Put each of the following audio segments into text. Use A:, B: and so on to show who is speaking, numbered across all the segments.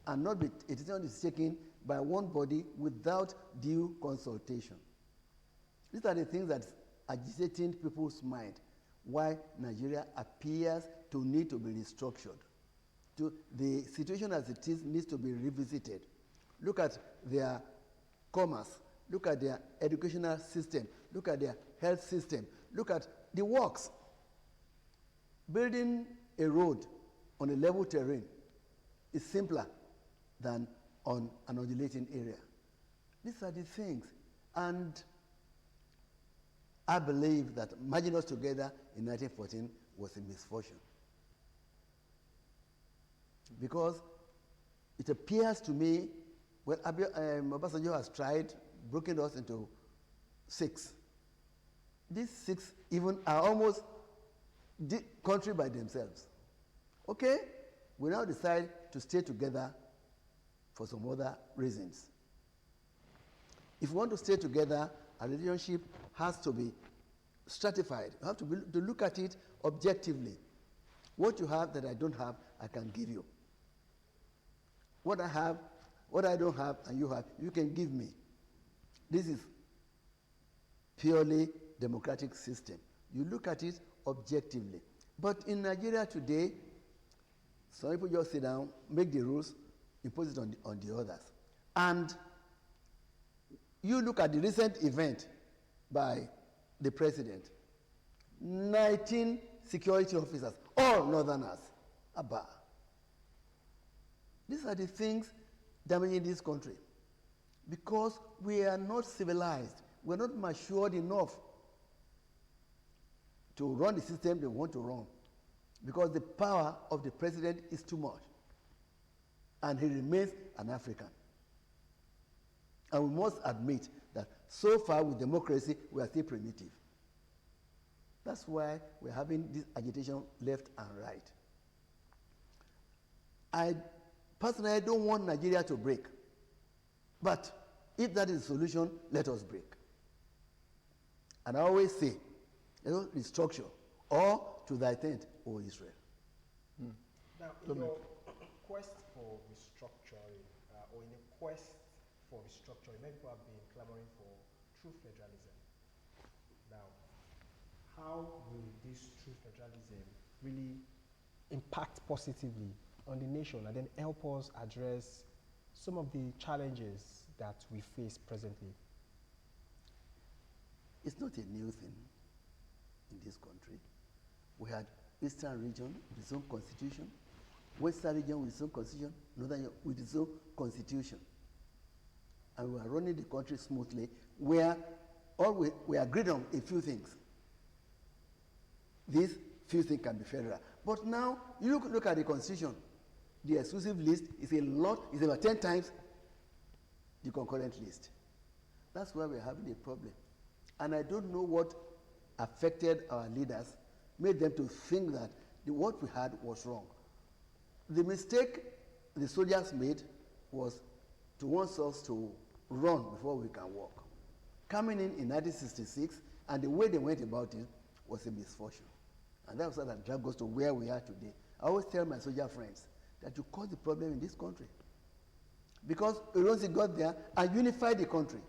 A: and not be, a decision is taken by one body without due consultation. These are the things that are agitating people's mind, why Nigeria appears to need to be restructured. The situation as it is needs to be revisited. Look at their commerce, look at their educational system, look at their health system, look at the works. Building a road on a level terrain is simpler than on an undulating area. These are the things. And I believe that merging us together in 1914 was a misfortune. Because it appears to me, well, Obasanjo has tried breaking us into 6. These 6 even are almost the country by themselves. Okay, we now decide to stay together for some other reasons. If we want to stay together, our relationship has to be stratified. You have to look at it objectively. What you have that I don't have, I can give you. What I have, what I don't have, and you have, you can give me. This is purely democratic system. You look at it objectively. But in Nigeria today, some people just sit down, make the rules, impose it on the others. And you look at the recent event by the president. 19 security officers, all northerners. Abba. These are the things damaging this country. Because we are not civilized. We're not matured enough to run the system they want to run. Because the power of the president is too much. And he remains an African. And we must admit that so far with democracy, we are still primitive. That's why we're having this agitation left and right. I personally don't want Nigeria to break. But if that is the solution, let us break. And I always say, restructure, or to thy tent, O Israel.
B: Now, in your quest for restructuring, or in a quest for restructuring, many people have been clamoring for true federalism. Now, how will this true federalism really impact positively on the nation and then help us address some of the challenges that we face presently?
A: It's not a new thing in this country. We had Eastern region with its own constitution, Western region with its own constitution, Northern with its own constitution. And we are running the country smoothly, where all we agreed on a few things. These few things can be federal. But now, you look at the constitution. The exclusive list is about 10 times the concurrent list. That's why we're having a problem. And I don't know what affected our leaders, made them to think that what we had was wrong. The mistake the soldiers made was to want us to run before we can walk. Coming in 1966, and the way they went about it was a misfortune. And that was that dragged us to where we are today. I always tell my soldier friends that you caused the problem in this country. Because Ironsi got there and unified the country.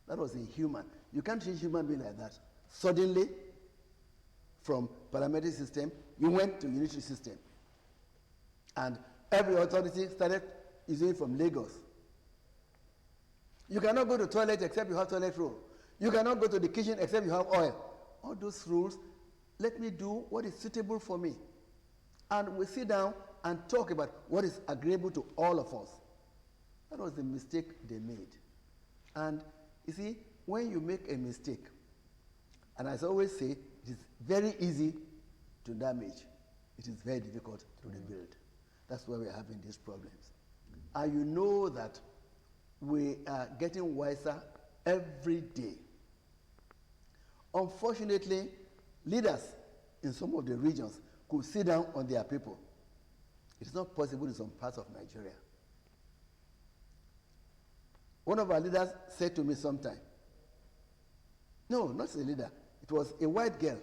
A: That was inhuman. You can't change human being like that. Suddenly, from parliamentary system, you went to unitary system. And every authority started using it from Lagos. You cannot go to the toilet except you have toilet roll. You cannot go to the kitchen except you have oil. All those rules, let me do what is suitable for me. And we sit down and talk about what is agreeable to all of us. That was the mistake they made. And you see, when you make a mistake, and as I always say, it is very easy to damage. It is very difficult to rebuild. That's why we're having these problems. And you know that we are getting wiser every day. Unfortunately, leaders in some of the regions could sit down on their people. It is not possible in some parts of Nigeria. One of our leaders said to me sometime, no, not a leader, it was a white girl.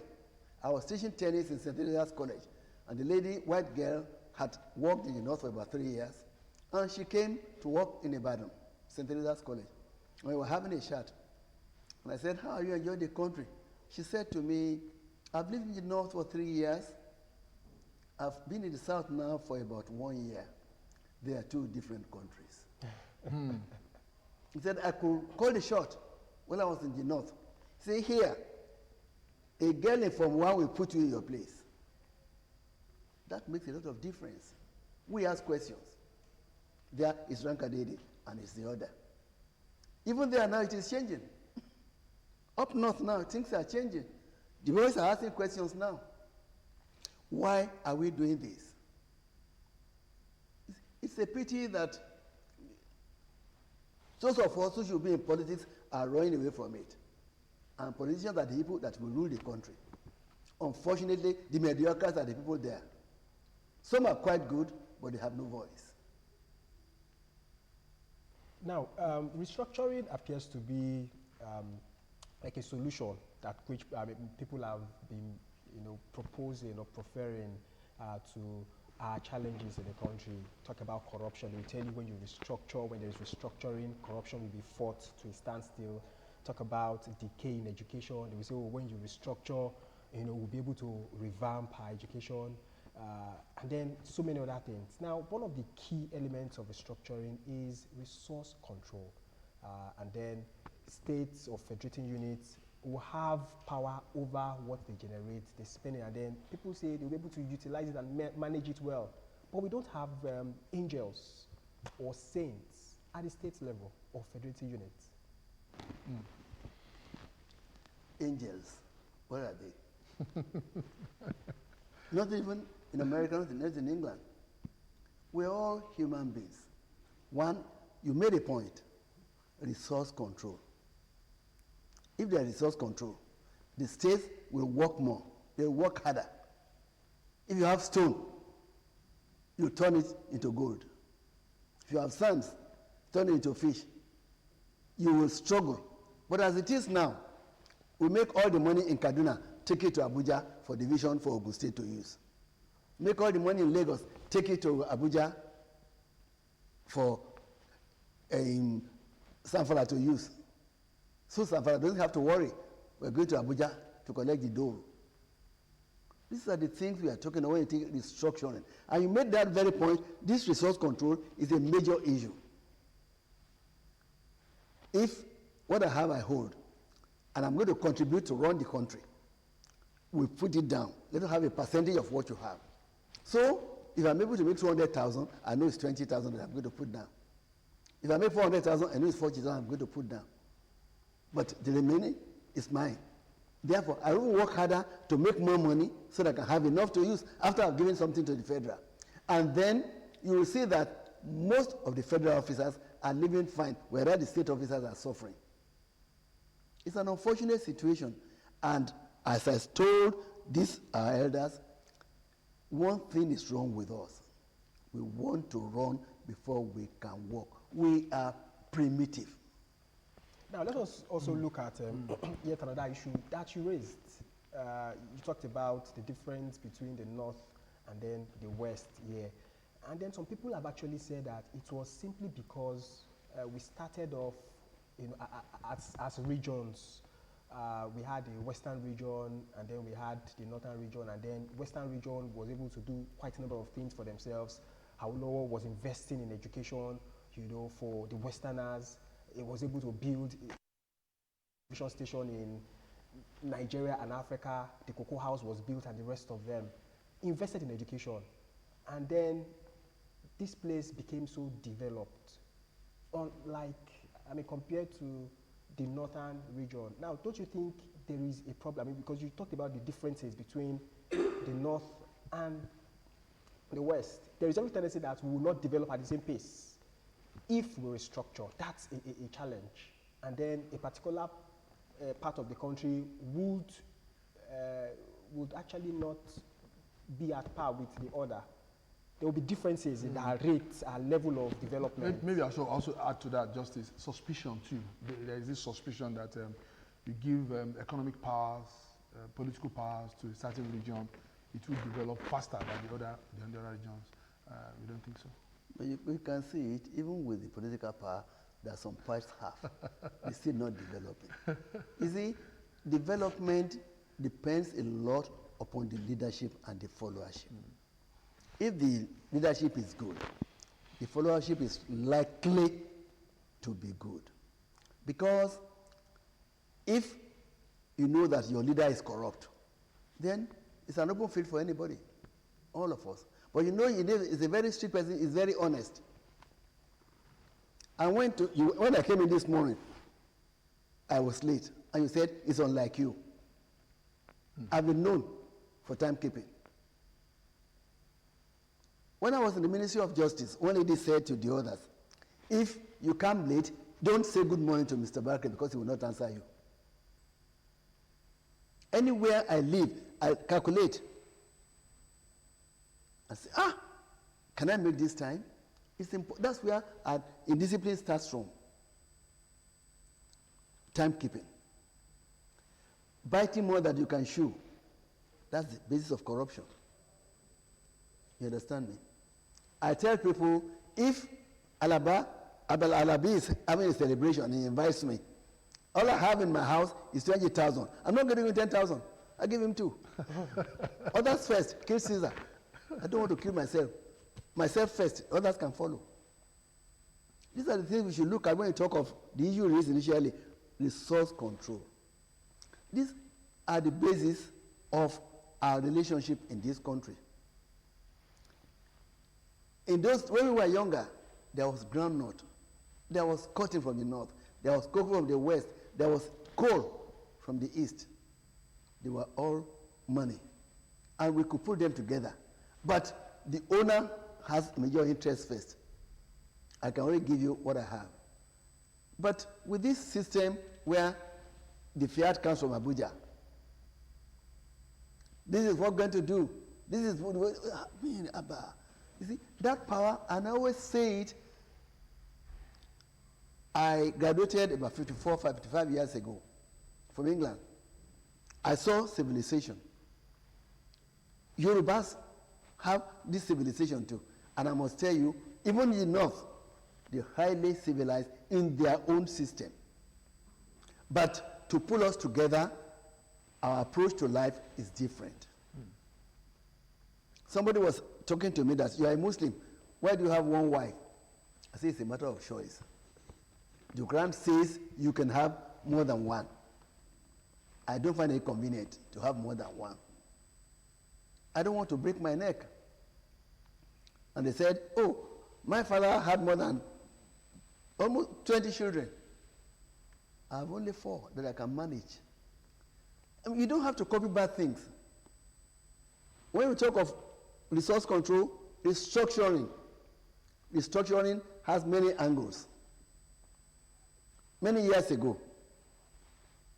A: I was teaching tennis in St. Elias College, and the lady, white girl, had worked in the north for about 3 years, and she came to work in Ibadan, St. Teresa's College. We were having a chat. And I said, how are you enjoying the country? She said to me, I've lived in the north for 3 years. I've been in the south now for about 1 year. They are two different countries. He said, I could call the shot when I was in the north. Say here, a girl in Form 1 will put you in your place. That makes a lot of difference. We ask questions. There is Rankadede, and it's the other. Even there now, it is changing. Up north now, things are changing. The boys are asking questions now. Why are we doing this? It's a pity that those of us who should be in politics are running away from it. And politicians are the people that will rule the country. Unfortunately, the mediocres are the people there. Some are quite good, but they have no voice.
B: Now, restructuring appears to be like a solution that which people have been, proposing or preferring to our challenges in the country. Talk about corruption. They will tell you when you restructure, when there is restructuring, corruption will be fought to a standstill. Talk about decay in education. They will say, oh, when you restructure, we'll be able to revamp our education. And then so many other things. Now, one of the key elements of restructuring is resource control. And then states or federating units will have power over what they generate, they spend it, and then people say they'll be able to utilize it and manage it well. But we don't have angels or saints at the state level or federating units.
A: Angels, where are they? Not even in America, not in England. We're all human beings. One, you made a point, resource control. If there is resource control, the states will work more. They'll work harder. If you have stone, you turn it into gold. If you have sands, turn it into fish. You will struggle. But as it is now, we make all the money in Kaduna, take it to Abuja for division for Ogun State to use. Make all the money in Lagos, take it to Abuja for Sanfala to use. So Sanfala doesn't have to worry. We're going to Abuja to collect the dough. These are the things we are talking about when you think restructuring. And you made that very point, this resource control is a major issue. If what I have I hold, and I'm going to contribute to run the country, we put it down. Let us have a percentage of what you have. So if I'm able to make 200,000, I know it's 20,000 that I'm going to put down. If I make 400,000, I know it's 40,000 I'm going to put down. But the remaining is mine. Therefore, I will work harder to make more money so that I can have enough to use after I've given something to the federal. And then you will see that most of the federal officers are living fine, whereas the state officers are suffering. It's an unfortunate situation. And as I told these our elders, one thing is wrong with us. We want to run before we can walk. We are primitive.
B: Now, let us also look at yet another issue that you raised. You talked about the difference between the North and then the West here. And then some people have actually said that it was simply because we started off as regions. We had the Western region, and then we had the Northern region, and then Western region was able to do quite a number of things for themselves. Awolowo was investing in education, for the Westerners. It was able to build a television station in Nigeria and Africa. The Cocoa House was built, and the rest of them invested in education. And then this place became so developed, compared to the Northern region. Now, don't you think there is a problem? Because you talked about the differences between the North and the West. There is every tendency that we will not develop at the same pace. If we restructure, that's a challenge. And then a particular part of the country would actually not be at par with the other. There will be differences in our rates, our level of development.
C: Maybe I should also add to that justice, suspicion too. There is this suspicion that you give economic powers, political powers to a certain region, it will develop faster than the other regions. You don't think so?
A: But you can see it, even with the political power that some parts have, it's still not developing. You see, development depends a lot upon the leadership and the followership. If the leadership is good, the followership is likely to be good. Because if you know that your leader is corrupt, then it's an open field for anybody, all of us. But you know, he's a very strict person, he's very honest. And when I came in this morning, I was late, and you said, it's unlike you. I've been known for timekeeping. When I was in the Ministry of Justice, one lady said to the others, if you come late, don't say good morning to Mr. Barker because he will not answer you. Anywhere I live, I calculate. I say, can I make this time? That's where indiscipline starts from. Timekeeping. Biting more than you can chew. That's the basis of corruption. You understand me? I tell people, if Alabi is having a celebration and he invites me, all I have in my house is 20,000. I'm not giving him 10,000. I give him 2. Others first, kill Caesar. I don't want to kill myself. Myself first, others can follow. These are the things we should look at when we talk of the issue raised initially, resource control. These are the basis of our relationship in this country. When we were younger, there was groundnut, there was cotton from the north, there was cocoa from the west, there was coal from the east. They were all money. And we could put them together. But the owner has major interest first. I can only give you what I have. But with this system where the fiat comes from Abuja, this is what we're going to do. This is what you see, that power, and I always say it, I graduated about 55 years ago from England. I saw civilization. Yorubas have this civilization too. And I must tell you, even in the north, they're highly civilized in their own system. But to pull us together, our approach to life is different. Somebody was talking to me that you are a Muslim. Why do you have one wife? I say it's a matter of choice. The Quran says you can have more than one. I don't find it convenient to have more than one. I don't want to break my neck. And they said, oh, my father had more than almost 20 children. I have only 4 that I can manage. I mean, you don't have to copy bad things. When we talk of resource control, restructuring has many angles. Many years ago,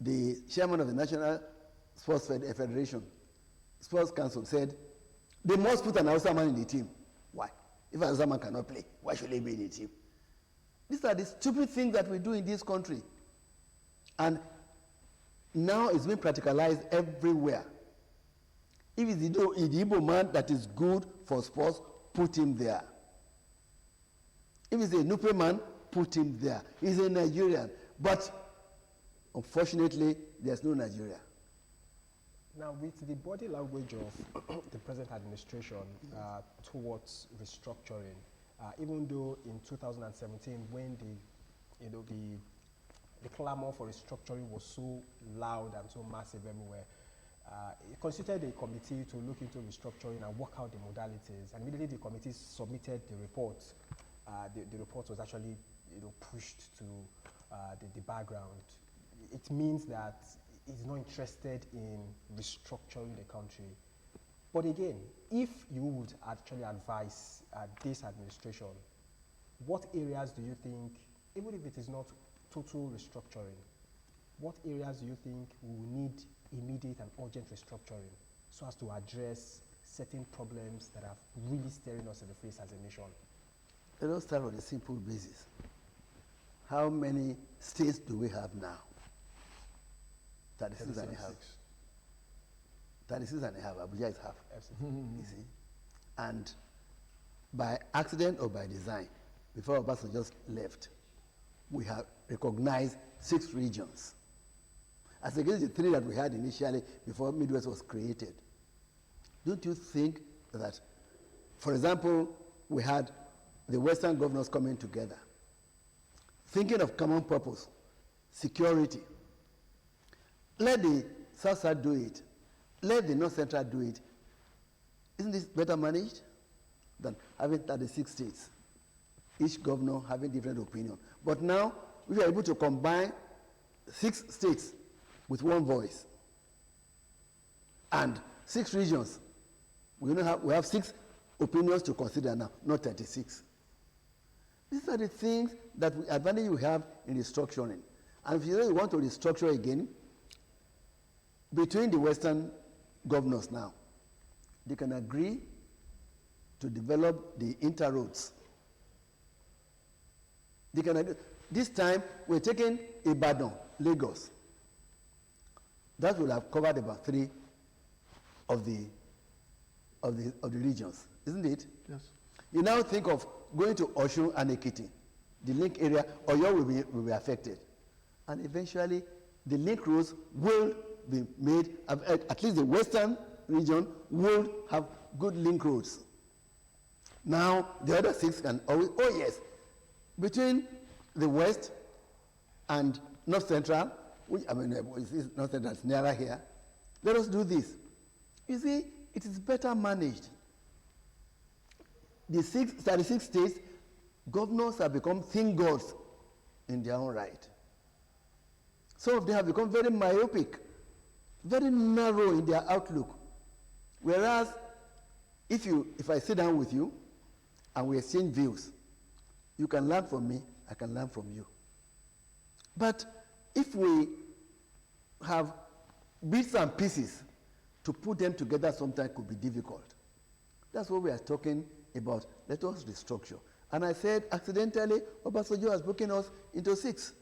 A: the chairman of the National Sports Federation, Sports Council said, they must put an Hausa man in the team. Why? If an Hausa man cannot play, why should he be in the team? These are the stupid things that we do in this country. And now it's being practicalized everywhere. If it's the Igbo man that is good for sports, put him there. If it's a Nupe man, put him there. He's a Nigerian. But unfortunately, there's no Nigeria.
B: Now, with the body language of the present administration towards restructuring, even though in 2017, when the clamor for restructuring was so loud and so massive everywhere, it constituted a committee to look into restructuring and work out the modalities. And immediately the committee submitted the report. The report was actually pushed to the background. It means that it's not interested in restructuring the country. But again, if you would actually advise this administration, what areas do you think, even if it is not total restructuring, what areas do you think we will need immediate and urgent restructuring so as to address certain problems that are really staring us in the face as a nation?
A: Let us start on a simple basis. How many states do we have now? 36 and a half. 36 and a half. Abuja is half. You see? And by accident or by design, before Obasanjo just left, we have recognized 6 regions, as against the 3 that we had initially before Midwest was created. Don't you think that, for example, we had the Western governors coming together, thinking of common purpose, security. Let the South do it. Let the North Central do it. Isn't this better managed than having 36 states, each governor having different opinion? But now, we are able to combine 6 states with 1 voice and 6 regions. We have 6 opinions to consider now, not 36. These are the things that advantage we have in restructuring. And if you really want to restructure again, between the Western governors now, they can agree to develop the interroads. They can agree. This time, we're taking Ibadan, Lagos. That will have covered about 3 of the regions, isn't it?
C: Yes.
A: You now think of going to Osun and Ekiti, the link area, Oyo will be affected. And eventually, the link roads will be made, at least the Western region will have good link roads. Now, the other 6 can always, oh yes, between the West and North Central, which, I mean, North Central is nearer here, let us do this. You see, it is better managed. The 36 states, governors have become thin gods in their own right. Some of them have become very myopic, very narrow in their outlook. Whereas, if I sit down with you and we exchange views, you can learn from me, I can learn from you. But if we have bits and pieces, to put them together sometimes could be difficult. That's what we are talking about. Let us restructure. And I said, accidentally, Obasanjo has broken us into 6.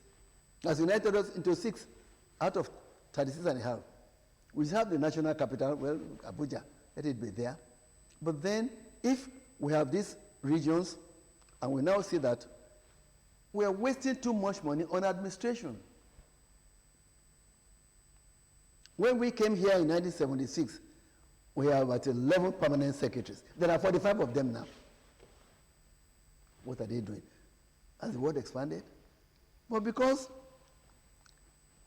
A: Has united us into 6 out of 36 and a half. We have the national capital, well, Abuja, let it be there. But then, if we have these regions, and we now see that we are wasting too much money on administration. When we came here in 1976, we have about 11 permanent secretaries. There are 45 of them now. What are they doing? Has the world expanded? But because,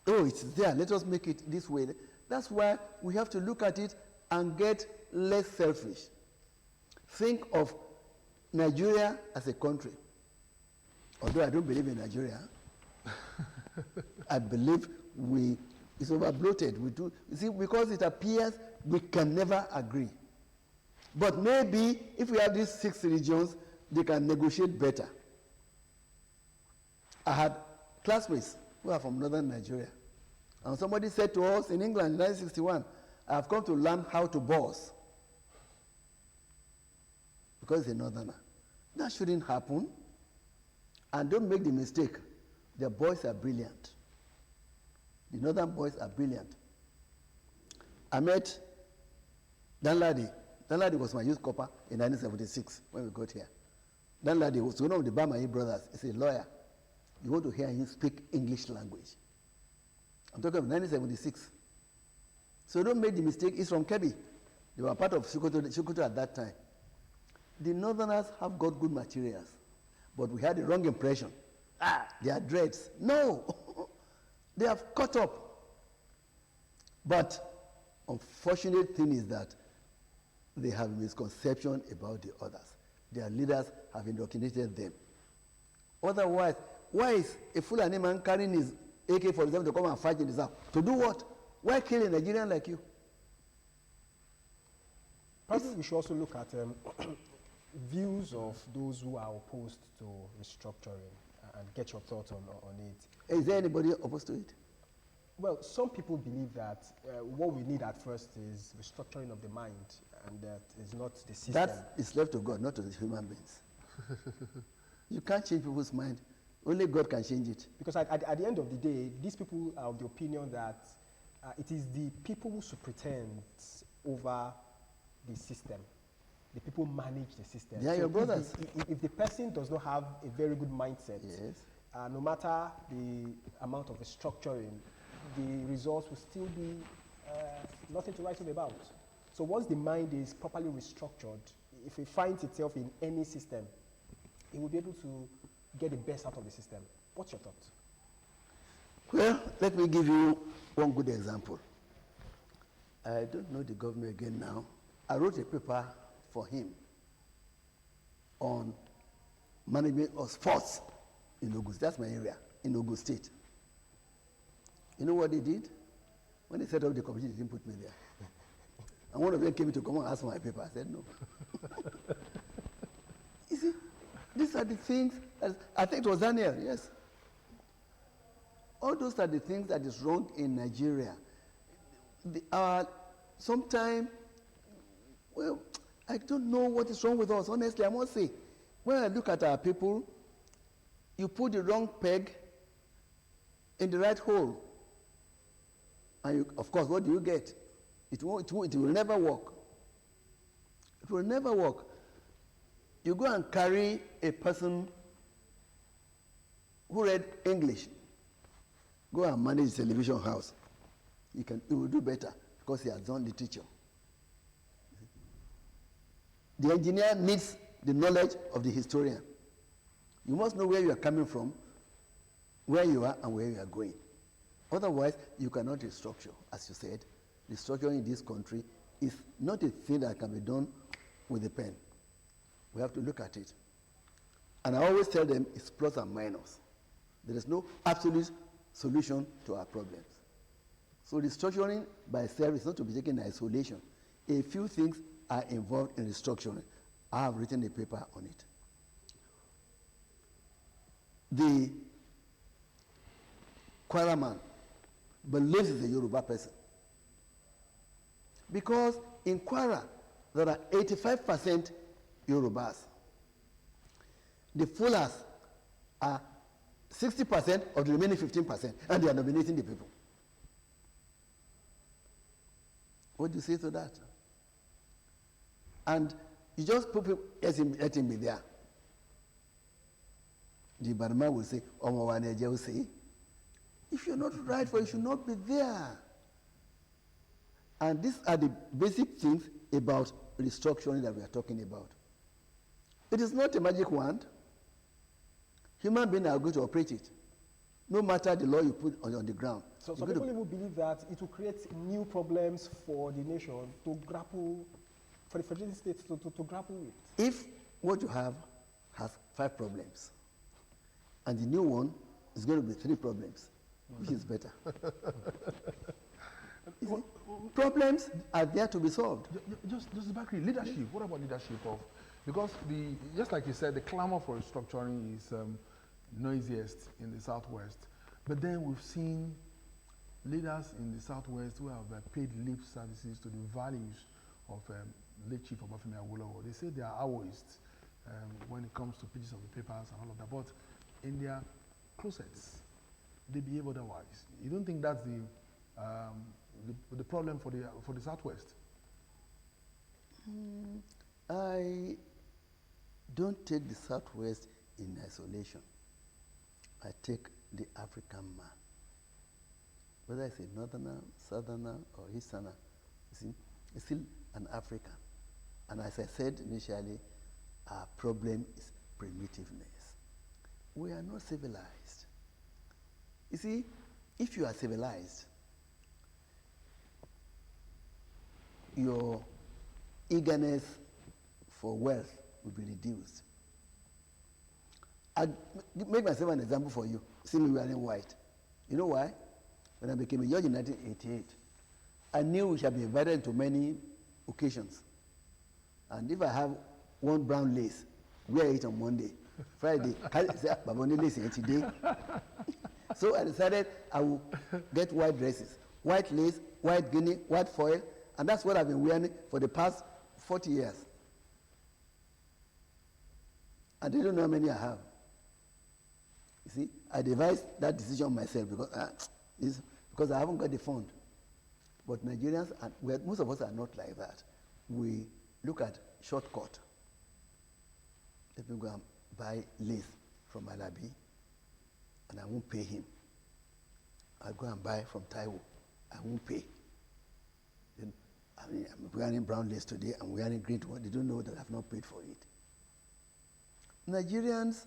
A: oh, it's there, let us make it this way. That's why we have to look at it and get less selfish. Think of Nigeria as a country. Although I don't believe in Nigeria, I believe it's over bloated. We do, you see, because it appears we can never agree. But maybe if we have these 6 regions, they can negotiate better. I had classmates who are from northern Nigeria. And somebody said to us in England in 1961, I have come to learn how to boss. Because he's a northerner. That shouldn't happen. And don't make the mistake. The boys are brilliant. The northern boys are brilliant. I met Danladi. Danladi was my youth corper in 1976 when we got here. Danladi was one of the Bamayi brothers. He's a lawyer. You want to hear him speak English language. I'm talking of 1976. So don't make the mistake. He's from Kebbi. They were part of Sokoto at that time. The northerners have got good materials, but we had the wrong impression. They are dreads. No, they have caught up. But unfortunate thing is that they have misconception about the others. Their leaders have indoctrinated them. Otherwise, why is a Fulani man carrying his AK-47 to come and fight in the south? To do what? Why kill a Nigerian like you?
B: Probably we should also look at views of those who are opposed to restructuring and get your thoughts on it.
A: Is there anybody opposed to it?
B: Well, some people believe that what we need at first is restructuring of the mind, and that is not the system.
A: That is left to God, not to the human beings. You can't change people's mind. Only God can change it.
B: Because at the end of the day, these people are of the opinion that it is the people who should pretend over the system. the people manage the system.
A: They are your brothers.
B: If the person does not have a very good mindset,
A: Yes.
B: no matter the amount of restructuring, the results will still be nothing to write home about. So once the mind is properly restructured, if it finds itself in any system, it will be able to get the best out of the system. What's your thoughts?
A: Well, let me give you one good example. I don't know the governor again now. I wrote a paper for him on management of sports in Ogun. That's my area, in Ogun State. You know what they did? When they set up the committee, they didn't put me there. And one of them came to come and ask for my paper. I said no. You see, these are the things, I think it was Daniel, yes. All those are the things that is wrong in Nigeria. Sometimes, well, I don't know what is wrong with us, honestly, I must say. When I look at our people, you put the wrong peg in the right hole. And you, of course, what do you get? It will never work. It will never work. You go and carry a person who read English, go and manage a television house. He will do better because he has done literature. The engineer needs the knowledge of the historian. You must know where you are coming from, where you are, and where you are going. Otherwise, you cannot restructure. As you said, restructuring in this country is not a thing that can be done with a pen. We have to look at it. And I always tell them it's plus and minus. There is no absolute solution to our problems. So restructuring by itself is not to be taken in isolation. A few things are involved in restructuring. I have written a paper on it. The Kwara man believes he's a Yoruba person. Because in Kwara, there are 85% Yorubas. The Fullers are 60% of the remaining 15%, and they are nominating the people. What do you say to that? And you just put people, let him be there. The Barma will say, Omawaneje will say, if you're not right for it, you should not be there. And these are the basic things about restructuring that we are talking about. It is not a magic wand. Human beings are going to operate it, no matter the law you put on the ground.
B: So some people even believe that it will create new problems for the nation to grapple, for the federated states to grapple with.
A: If what you have has 5 problems, and the new one is going to be 3 problems, which is better? Problems are there to be solved.
C: Just back here, leadership. What about leadership of? Because just like you said, the clamor for restructuring is noisiest in the Southwest. But then we've seen leaders in the Southwest who have paid lip services to the values of late Chief Obafemi Awolowo. They say they are Awoists when it comes to pages of the papers and all of that. But in their closets, they behave otherwise. You don't think that's the problem for the Southwest?
A: I don't take the Southwest in isolation. I take the African man. Whether it's a northerner, southerner, or easterner, you see, it's still an African. And as I said initially, our problem is primitiveness. We are not civilized. You see, if you are civilized, your eagerness for wealth will be reduced. I'll make myself an example for you. See me wearing white. You know why? When I became a judge in 1988, I knew we shall be invited to many occasions. And if I have one brown lace, wear it on Monday. Friday, today. So I decided I will get white dresses, white lace, white guinea, white foil, and that's what I've been wearing for the past 40 years. I didn't know how many I have. You see, I devised that decision myself because I haven't got the fund. But Nigerians, most of us are not like that. We look at shortcut. Let me go and buy lace from Alabi, and I won't pay him. I'll go and buy from Taiwo. I won't pay. Then, I mean, I'm wearing brown lace today, I'm wearing green one. They don't know that I've not paid for it. Nigerians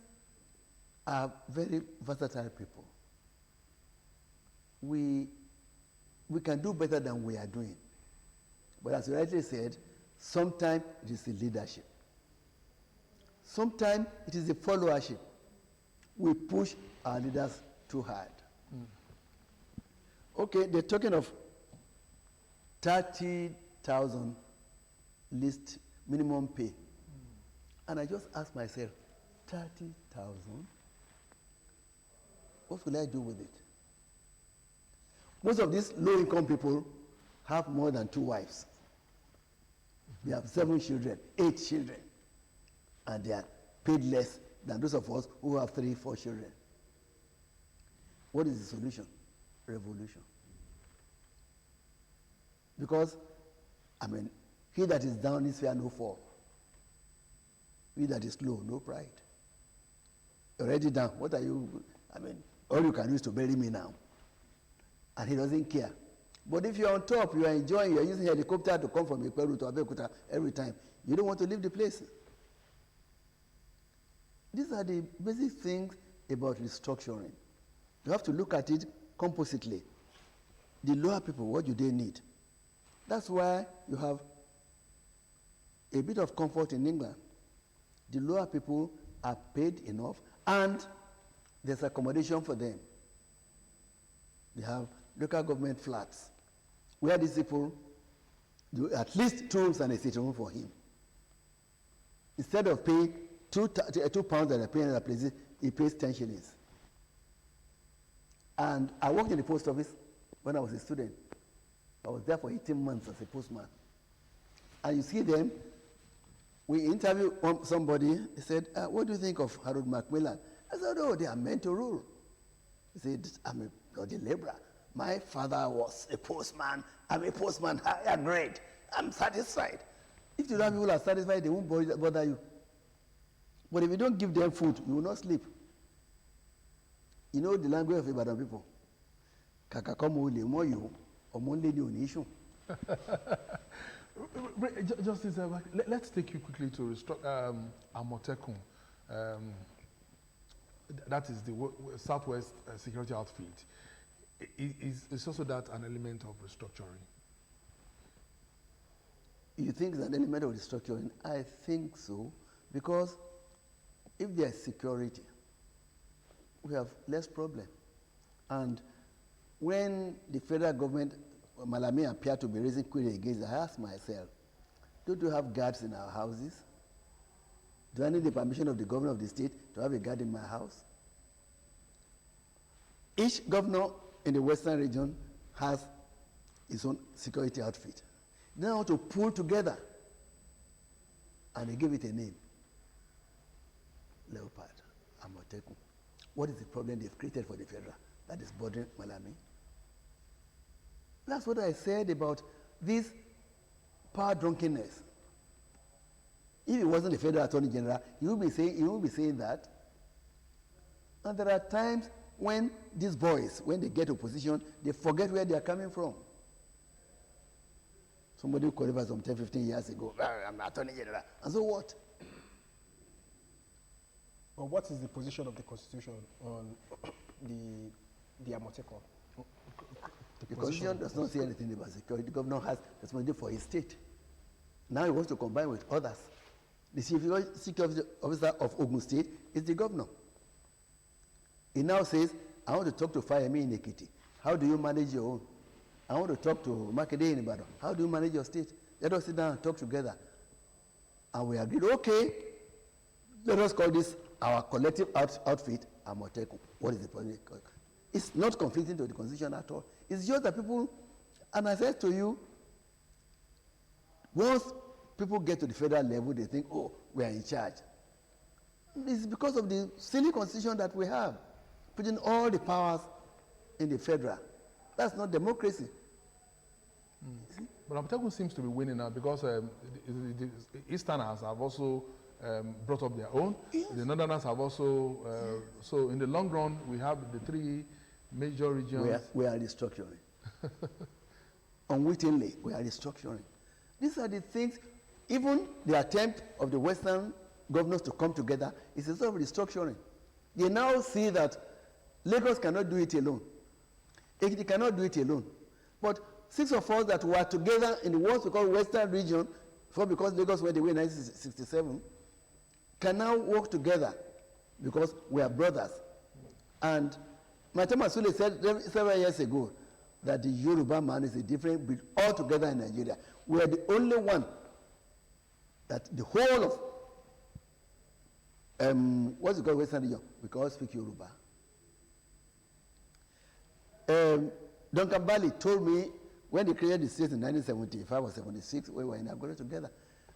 A: are very versatile people. We can do better than we are doing. But as you rightly said, sometimes it is the leadership. Sometimes it is the followership. We push our leaders too hard. Okay, they're talking of 30,000 least minimum pay. And I just ask myself, 30,000? What will I do with it? Most of these low-income people have more than 2 wives. They have 7 children, 8 children, and they are paid less than those of us who have 3, 4 children. What is the solution? Revolution. Because, I mean, he that is down is fear no fall. He that is low, no pride. You're already down. What are you? I mean, all you can do is to bury me now. And he doesn't care. But if you're on top, you are enjoying, you're using helicopter to come from Ikperu to Abeokuta every time. You don't want to leave the place. These are the basic things about restructuring. You have to look at it compositely. The lower people, what do they need? That's why you have a bit of comfort in England. The lower people are paid enough and there's accommodation for them. They have local government flats where these people do at least 2 rooms and a sitting room for him. Instead of paying £2 that I pay in other places, he pays 10 shillings. And I worked in the post office when I was a student. I was there for 18 months as a postman. And you see them, we interviewed somebody, he said, what do you think of Harold Macmillan? I said, oh, they are meant to rule. He said, I'm a laborer. My father was a postman. I'm a postman, higher grade. I'm satisfied. If you don't have people who are satisfied, they won't bother you. But if you don't give them food, you will not sleep. You know the language of Ibadan people. Kakakomo le moyo, omonle ni onishu.
C: Justice, let's take you quickly to Amotekun. That is the Southwest Security Outfit. Is also that an element of restructuring?
A: You think it's an element of restructuring? I think so, because if there's security, we have less problem. And when the federal government, Malami, appeared to be raising query against, I asked myself, don't you have guards in our houses? Do I need the permission of the governor of the state to have a guard in my house? Each governor in the western region has his own security outfit. They know how to pull together, and they give it a name. Leopard, Amotekun. What is the problem they've created for the federal that is bothering Malami? That's what I said about this power drunkenness. If it wasn't the federal attorney general, he won't be saying that. And there are times when these boys, when they get to position, they forget where they are coming from. Somebody called us some 10, 15 years ago, I'm attorney general. And so what?
B: Well, what is the position of the Constitution on the Amotekun?
A: The Constitution does not say anything about security. The governor has responsibility for his state. Now he wants to combine with others. The security officer of Ogun State is the governor. He now says, I want to talk to Fayemi in Ekiti. How do you manage your own? I want to talk to Makinde in Ibadan. How do you manage your state? Let us sit down and talk together. And we agreed, okay, let us call this our collective outfit, Amotekun. What is the problem? It's not conflicting to the Constitution at all. It's just that people, and I said to you, once people get to the federal level, they think, oh, we are in charge. It's because of the silly Constitution that we have, putting all the powers in the federal. That's not democracy.
C: But Amotekun seems to be winning now because the Easterners have also brought up their own. Yes. The Northerners have also, so in the long run, we have the three major regions.
A: We are restructuring. Unwittingly, we are restructuring. These are the things, even the attempt of the Western governors to come together is a sort of restructuring. They now see that Lagos cannot do it alone. Ekiti cannot do it alone. But 6 of us that were together in the what we call Western region, because Lagos went away in 1967, can now work together because we are brothers. And Matama Sule said several years ago that the Yoruba man is a different breed altogether in Nigeria. We are the only one that the whole of what's it called Western region, we can all speak Yoruba. Duncan Bali told me when they created the state in 1975 or 76, we were inaugurated together,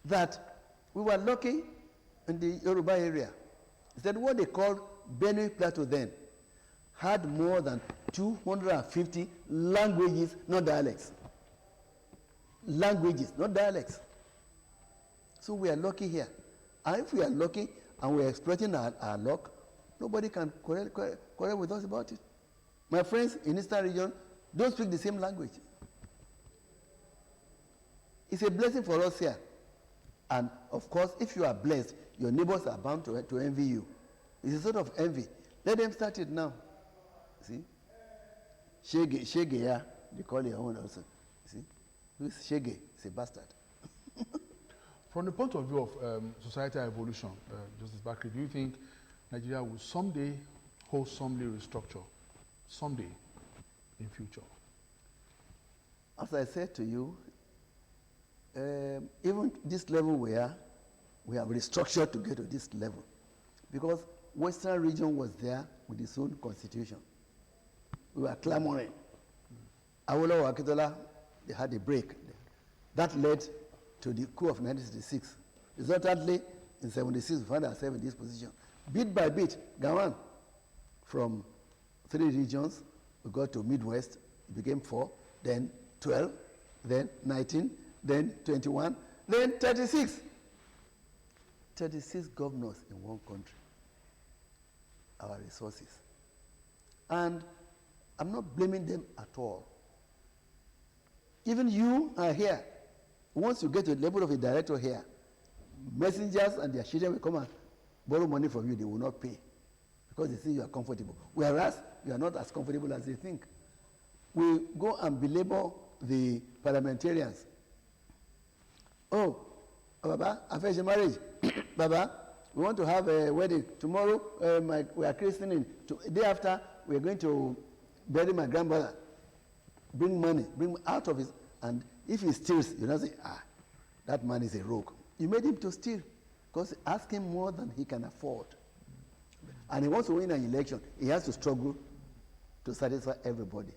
A: that we were lucky in the Yoruba area. He said what they called Benue Plateau then had more than 250 languages, not dialects. Languages, not dialects. So we are lucky here. And if we are lucky and we are exploiting our luck, nobody can quarrel with us about it. My friends in Eastern region don't speak the same language. It's a blessing for us here. And of course, if you are blessed, your neighbors are bound to envy you. It's a sort of envy. Let them start it now. See? Shege, yeah, they call their own also. See? Who's Shege? It's a bastard.
C: From the point of view of societal evolution, Justice Bakri, do you think Nigeria will someday wholesomely restructure? Someday in future?
A: As I said to you, even this level we have restructured to get to this level. Because Western region was there with its own constitution. We were clamoring. Awolowo, Akintola, they had a break. That led to the coup of 1966. Resultantly, in 76, we found ourselves in this position. Bit by bit, Gawan, from 3 regions, we got to Midwest, it became 4, then 12, then 19, then 21, then 36. 36 governors in one country. Our resources. And I'm not blaming them at all. Even you are here. Once you get to the level of a director here, messengers and their children will come and borrow money from you, they will not pay because they see you are comfortable. Whereas you are not as comfortable as they think. We go and belabor the parliamentarians. Oh, Baba, after marriage, Baba, we want to have a wedding. Tomorrow, we are christening. The day after, we are going to bury my grandmother. Bring money, bring out of his, and if he steals, you don't say, that man is a rogue. You made him to steal because ask him more than he can afford. And he wants to win an election. He has to struggle to satisfy everybody.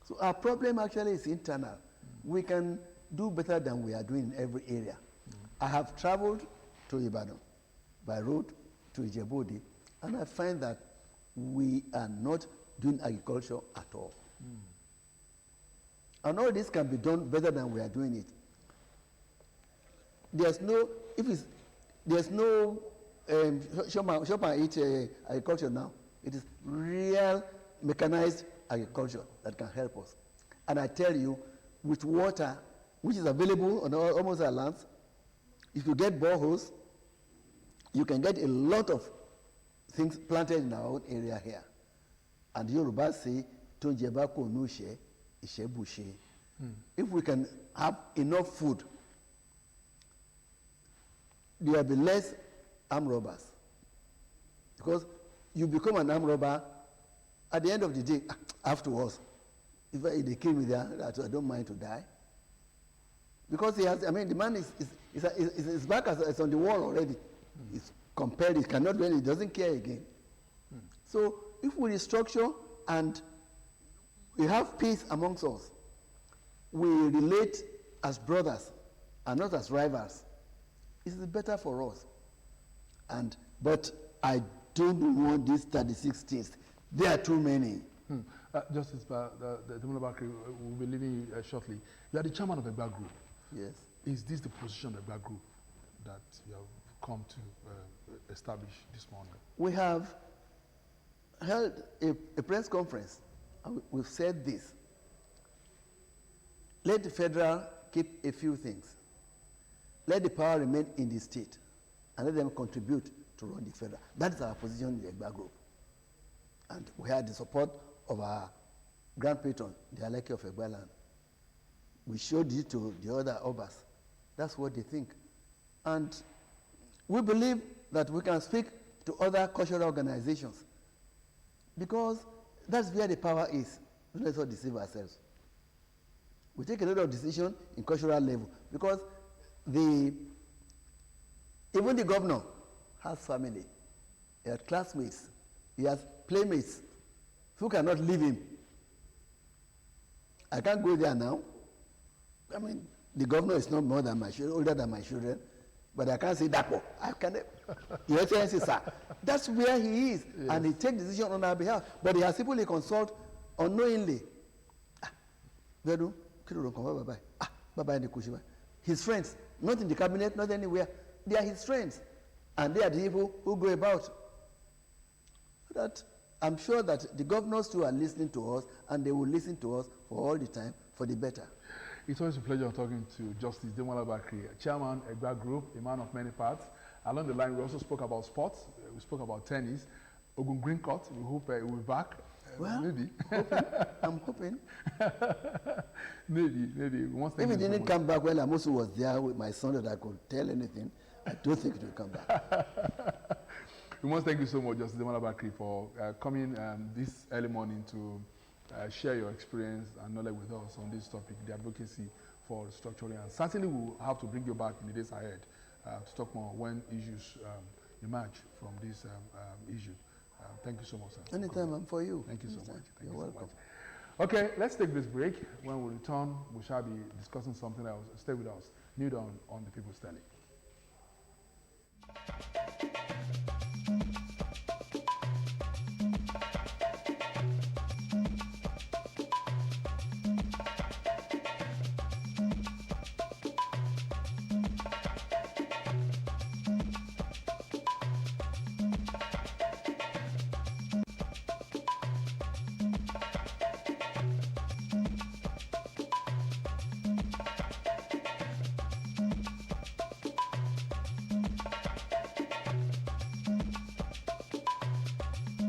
A: So our problem actually is internal. We can do better than we are doing in every area. I have traveled to Ibadan by road to Ijebu-Ode, and I find that we are not doing agriculture at all. And all this can be done better than we are doing it. There's no shop and eat agriculture now. It is real mechanized agriculture that can help us. And I tell you, with water, which is available on almost our lands, if you get boreholes, you can get a lot of things planted in our own area here. And Yoruba say, Tonjeba ko nushe, ishe bushe. If we can have enough food, there will be less armed robbers. Because you become an armed robber, at the end of the day, afterwards, if they kill me there, I don't mind to die. Because he has, the man his back is on the wall already. He's compelled, he cannot do anything, he doesn't care again. So if we restructure and we have peace amongst us, we relate as brothers and not as rivals, it's better for us. But I don't want these 36 states. There are too many.
C: Justice, the Bakri will be leaving you shortly. You are the chairman of the Egba Group.
A: Yes.
C: Is this the position of the Egba Group that you have come to establish this morning?
A: We have held a press conference, and we've said this. Let the federal keep a few things. Let the power remain in the state, and let them contribute to run the federal. That is our position in the Egba Group. And we had the support of our grand patron, the Aleki of Egba land. We showed it to the other Obas. That's what they think. And we believe that we can speak to other cultural organizations because that's where the power is. Don't let's not deceive ourselves. We take a lot of decision in cultural level because even the governor has family, he has classmates, he has playmates who cannot leave him. I can't go there now. I mean, the governor is not more than my children, older than my children, but I can't say that. I can. Your Excellency, sir, that's where he is, yes. And he takes decision on our behalf. But he has people he consult unknowingly. Vedu, bye-bye. His friends, not in the cabinet, not anywhere. They are his friends, and they are the people who go about. That I'm sure that the governors too are listening to us, and they will listen to us for all the time for the better.
C: It's always a pleasure talking to Justice Demola Bakri, Chairman, Egba Group, a man of many parts. Along the line, we also spoke about sports. We spoke about tennis. Ogun Green Court, we hope we'll be back.
A: Well,
C: maybe.
A: I'm hoping.
C: maybe.
A: If it didn't come back when Amosu was there with my son that I could tell anything, I don't think it will come back.
C: We must thank you so much, Justice Demola Bakri, for coming this early morning to share your experience and knowledge with us on this topic, the advocacy for restructuring. And certainly we'll have to bring you back in the days ahead to talk more when issues emerge from this issue. Thank you so much, sir.
A: Anytime, I'm for you.
C: Thank you so much.
A: You're welcome.
C: Okay, let's take this break. When we return, we shall be discussing something else. Stay with us. Newdawn on the People's Daily.